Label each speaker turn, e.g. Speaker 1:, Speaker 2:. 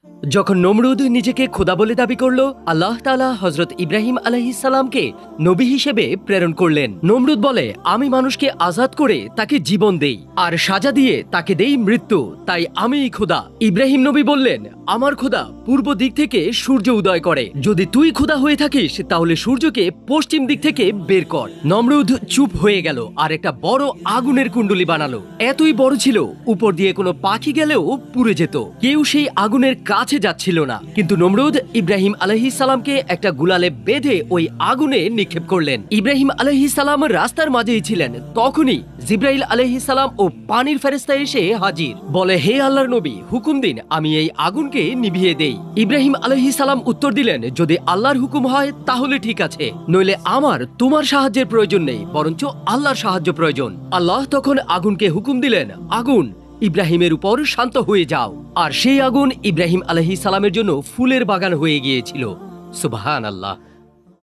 Speaker 1: যখন নমরুদ নিজেকে খোদা বলে দাবি করল, আল্লাহ তাআলা হযরত ইব্রাহিম আলাইহিস সালামকে নবী হিসেবে প্রেরণ করলেন। নমরুদ বলে, আমি মানুষকে আজাদ করে তাকে জীবন দেই আর সাজা দিয়ে তাকে দেই মৃত্যু, তাই আমিই খোদা। ইব্রাহিম নবী বললেন, আমার খোদা পূর্ব দিক থেকে সূর্য উদয় করে, যদি তুই খোদা হয়ে থাকিস তাহলে সূর্যকে পশ্চিম দিক থেকে বের কর। নমরুদ চুপ হয়ে গেল আর একটা বড় আগুনের কুণ্ডলী বানালো। এতই বড় ছিল উপর দিয়ে কোনো পাখি গেলেও পুড়ে যেত, কেউ সেই আগুনের কাছে যাচ্ছিল না। কিন্তু নমরুদ ইব্রাহিম আলাইহিস সালামকে একটা গুলালে বেঁধে ওই আগুনে নিক্ষেপ করলেন। ইব্রাহিম আলাইহিস সালাম রাস্তার মাঝেই ছিলেন, তখনই জিব্রাইল আলাইহিস সালাম ও পানির ফেরেশতা এসে হাজির। বলে, হে আল্লাহর নবী, হুকুম দিন আমি এই আগুনকে নিভিয়ে দেই। ইব্রাহিম আলাইহিস সালাম উত্তর দিলেন, যদি আল্লাহর হুকুম হয় তাহলে ঠিক আছে, নইলে আমার তোমার সাহায্যের প্রয়োজন নেই, বরঞ্চ আল্লাহর সাহায্য প্রয়োজন। আল্লাহ তখন আগুনকে হুকুম দিলেন, আগুন ইব্রাহিমের উপর শান্ত হয়ে যাও। আর সেই আগুন ইব্রাহিম আলাইহিস সালামের জন্য ফুলের বাগান হয়ে গিয়েছিল। সুবহানাল্লাহ।